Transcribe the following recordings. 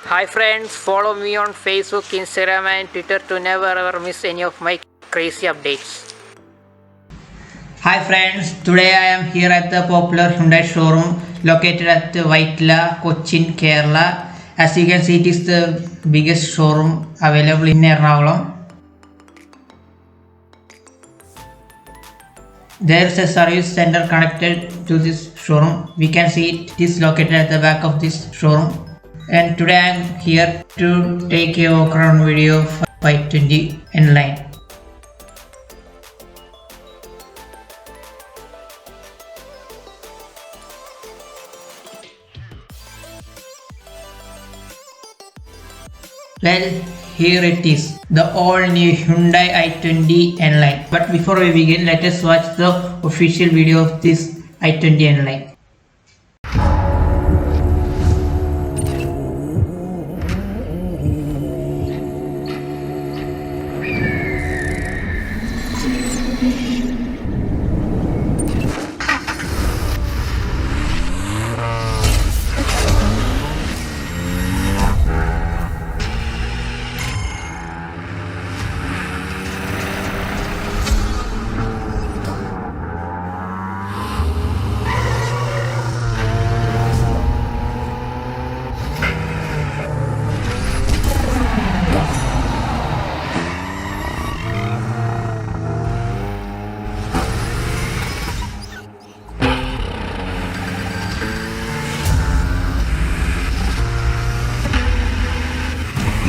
Hi friends, follow me on Facebook, Instagram and Twitter to never ever miss any of my crazy updates. Hi friends, today I am here at the popular Hyundai showroom located at Vaitla, Cochin, Kerala. As you can see, it is the biggest showroom available in Ernakulam. There is a service center connected to this showroom. We can see it is located at the back of this showroom. And today I am here to take a walk around video of 520 N line. Well, here it is, the all new Hyundai i20 N line. But before we begin, let us watch the official video of this i20 N line.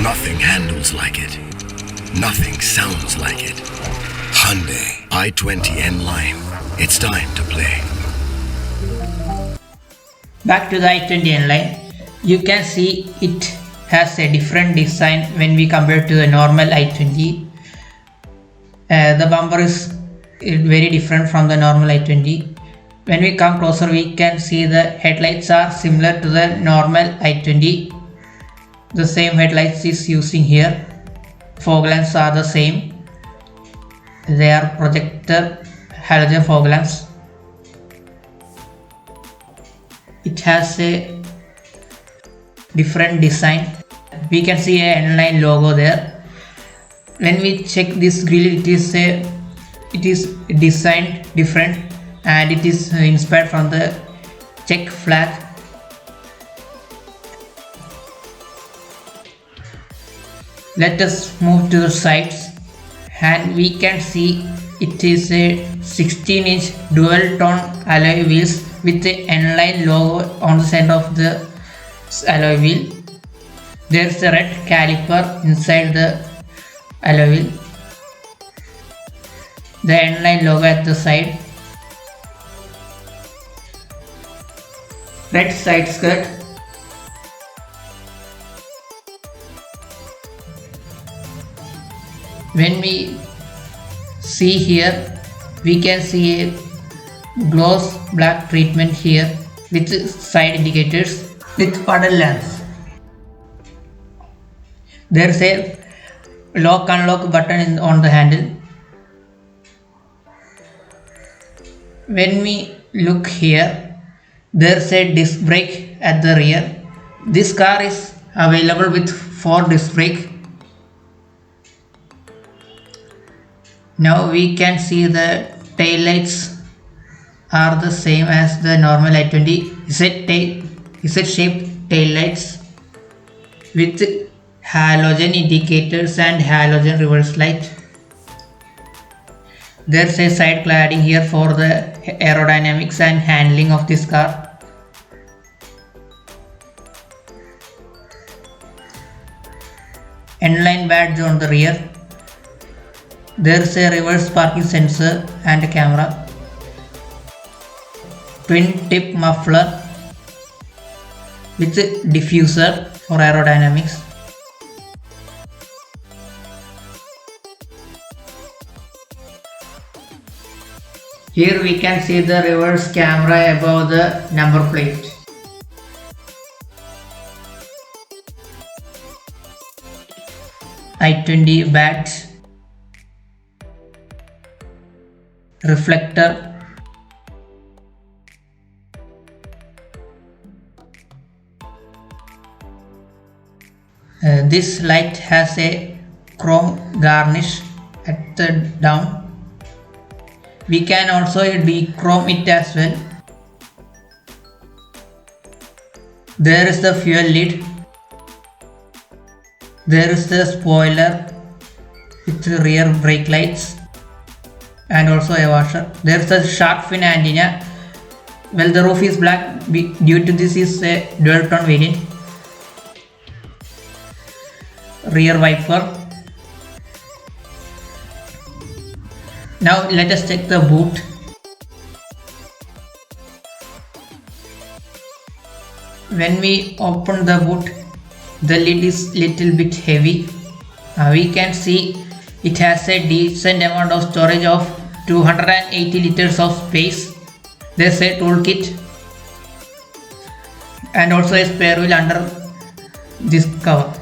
Nothing handles like it. Nothing sounds like it. Hyundai i20 N line. It's time to play. Back to the i20 N line. You can see it has a different design when we compare to the normal i20. The bumper is very different from the normal i20. When we come closer, we can see the headlights are similar to the normal i20. The same headlights is using here. Fog lamps are the same. They are projector halogen fog lamps. It has a different design. We can see a N-line logo there. When we check this grille, it is designed different and it is inspired from the Czech flag. Let us move to the sides and we can see it is a 16-inch dual tone alloy wheels with the N-line logo on the center of the alloy wheel. There is a red caliper inside the alloy wheel. The N-line logo at the side. Red side skirt. When we see here, we can see a gloss black treatment here with side indicators with puddle lamps. There is a lock unlock button on the handle. When we look here, there is a disc brake at the rear. This car is available with 4 disc brake. Now we can see the tail lights are the same as the normal i20 Z-shaped tail lights with halogen indicators and halogen reverse light. There's a side cladding here for the aerodynamics and handling of this car. N-line badge on the rear. There's a reverse parking sensor and a camera. Twin tip muffler with diffuser for aerodynamics. Here we can see the reverse camera above the number plate. i20 badge. Reflector. This light has a chrome garnish at the down. We can also de-chrome it as well. There is the fuel lid. There is the spoiler with rear brake lights and also a washer. There is the shark fin antenna. Well, the roof is black due to this is a dual tone variant. Rear wiper. Now let us check the boot. When we open the boot, the lid is little bit heavy. We can see it has a decent amount of storage of 280 liters of space. There's a toolkit and also a spare wheel under this cover.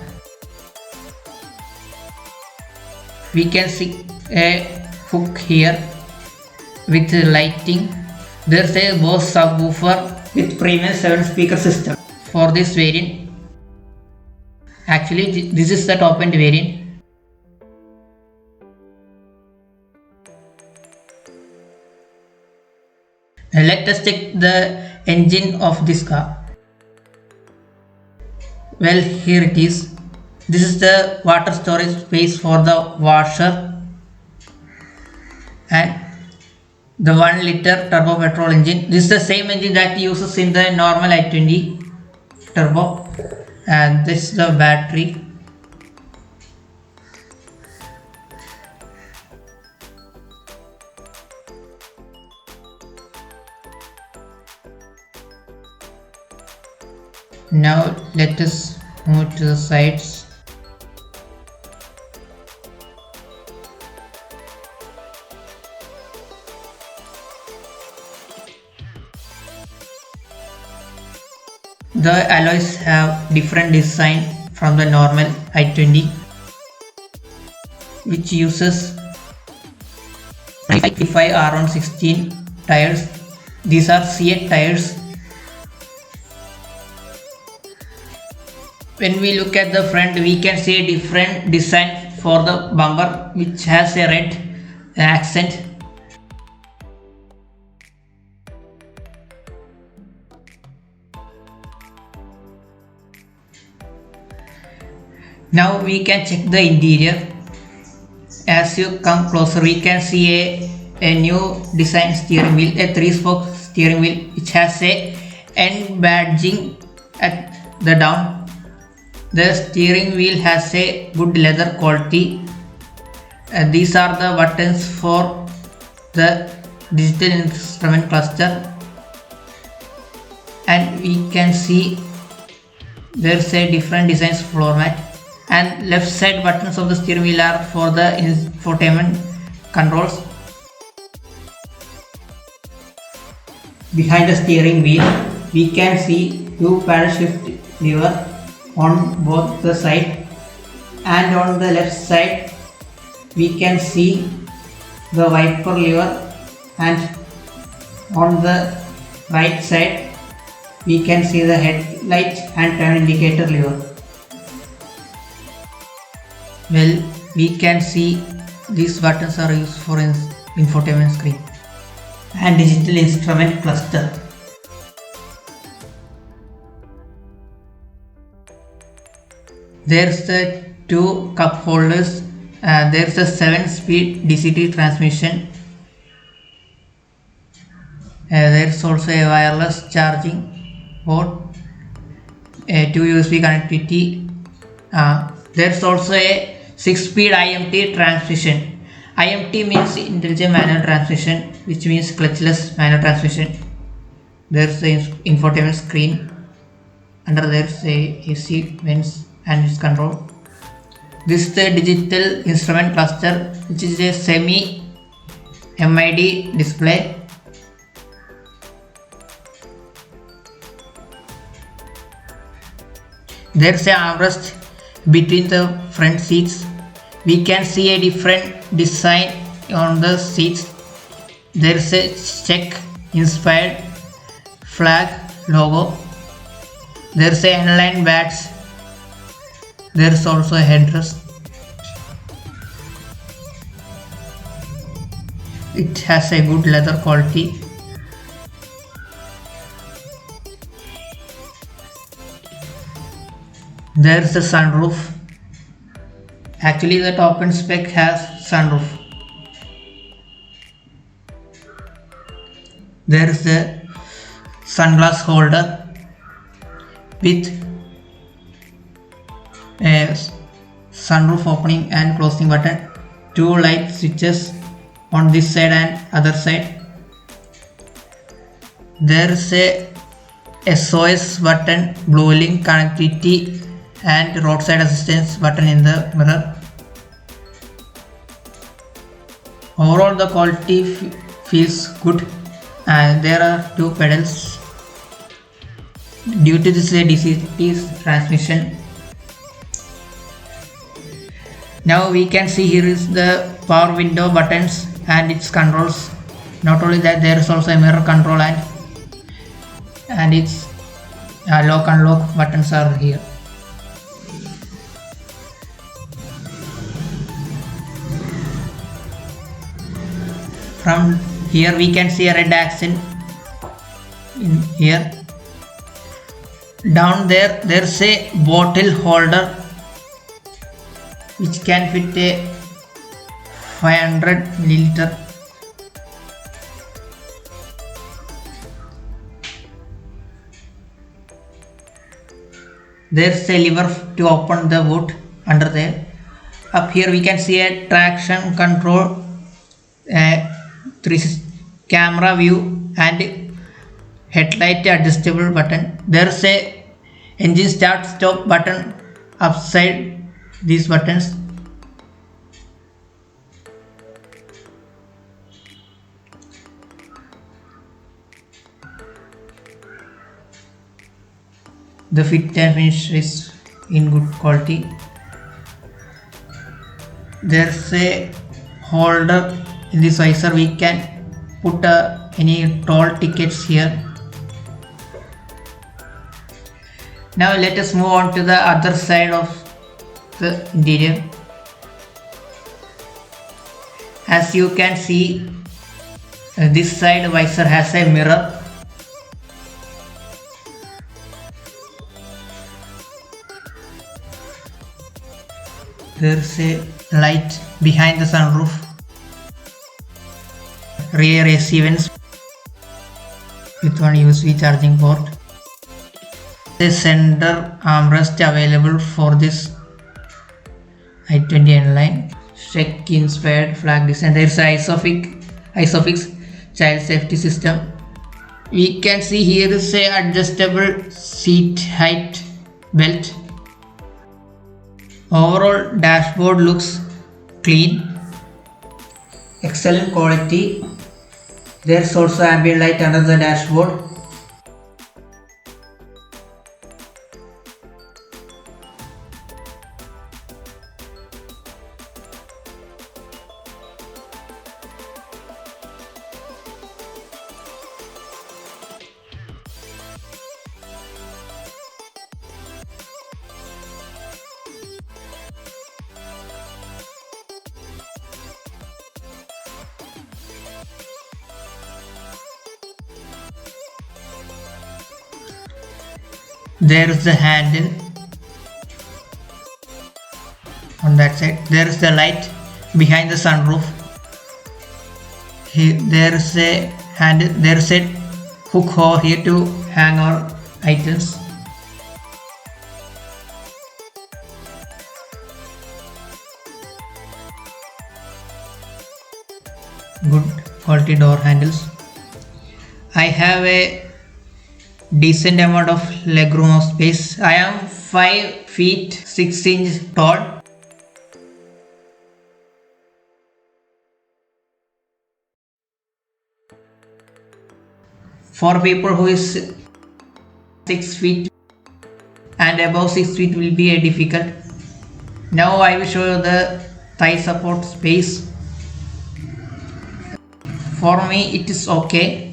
We can see a hook here with lighting. There's a Bose subwoofer with premium 7-speaker system for this variant. Actually, this is the top end variant. Now let us check the engine of this car. Well, here it is. This is the water storage space for the washer and the 1 liter turbo petrol engine. This is the same engine that uses in the normal i20 turbo, and this is the battery. Now let us move to the sides. The alloys have different design from the normal i20, which uses 95 R116 tires. These are C8 tires. When we look at the front, we can see a different design for the bumper, which has a red accent. Now we can check the interior. As you come closer, we can see a new design steering wheel, a 3-spoke steering wheel, which has a N badging at the down. The steering wheel has a good leather quality. These are the buttons for the digital instrument cluster, and we can see there's a different designs floor mat, and left side buttons of the steering wheel are for the infotainment controls. Behind the steering wheel, we can see 2 paddle shift lever on both the side, and on the left side we can see the wiper lever, and on the right side we can see the headlight and turn indicator lever. Well, we can see these buttons are used for infotainment screen and digital instrument cluster. There's the 2 cup holders. There's a 7-speed DCT transmission. There's also a wireless charging port, 2 USB connectivity. There's also a 6-speed IMT transmission. IMT means intelligent manual transmission, which means clutchless manual transmission. There's the infotainment screen. Under there's a AC vents and its control. This is the digital instrument cluster, which is a semi MID display. There's a armrest between the front seats. We can see a different design on the seats. There's a Czech inspired flag logo. There's a N-line badge There is also a headrest. It has a good leather quality. There is the sunroof. Actually, the top end spec has sunroof. There is the sunglass holder with a sunroof opening and closing button, two light switches on this side and other side. There is a SOS button, blue link connectivity and roadside assistance button in the mirror. Overall the quality feels good, and there are two pedals. Due to this DC transmission. Now we can see here is the power window buttons and its controls. Not only that, there is also a mirror control and its lock and unlock buttons are here. From here we can see a red accent in here. Down there's a bottle holder which can fit a 500 milliliter. There's a lever to open the boot under there. Up here we can see a traction control, camera view and headlight adjustable button. There's a engine start stop button upside these buttons. The fit and finish is in good quality. There's a holder in this visor. We can put any toll tickets here. Now let us move on to the other side of the interior. As you can see, this side visor has a mirror. There's a light behind the sunroof. Rear AC vents with one USB charging port. The center armrest available for this i20 N-Line. Czech inspired flag design. There's Isofix child safety system. We can see here is a adjustable seat height belt. Overall dashboard looks clean, excellent quality. There's also ambient light under the dashboard. There is the handle on that side. There is the light behind the sunroof. Here there is a handle. There is a hook over here to hang our items. Good quality door handles. I have a decent amount of legroom of space. I am 5 feet 6 inches tall. For people who is 6 feet and above 6 feet will be a difficult. Now I will show you the thigh support space. For me it is okay.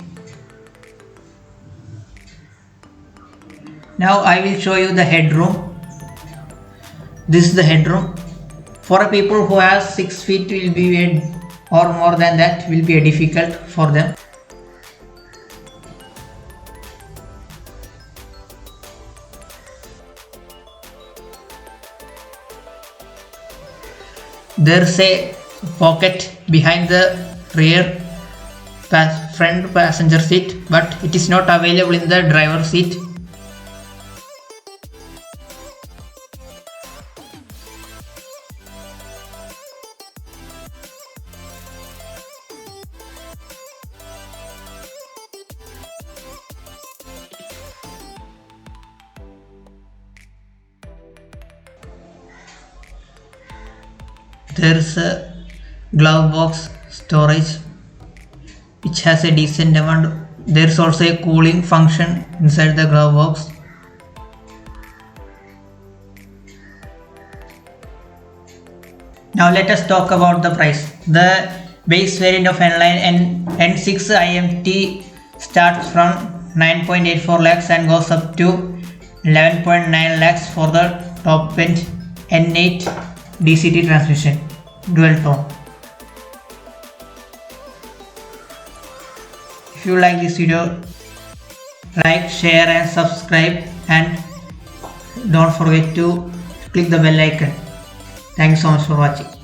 Now I will show you the headroom. This is the headroom. For a people who has 6 feet will be or more than that will be difficult for them. There's a pocket behind the rear front passenger seat, but it is not available in the driver's seat. There's a glove box storage which has a decent amount. There's also a cooling function inside the glove box. Now let us talk about the price. The base variant of N-Line N6 IMT starts from 9.84 lakhs and goes up to 11.9 lakhs for the top end N8 DCT transmission dual tone. If you like this video, like, share and subscribe, and don't forget to click the bell icon. Thank you so much for watching.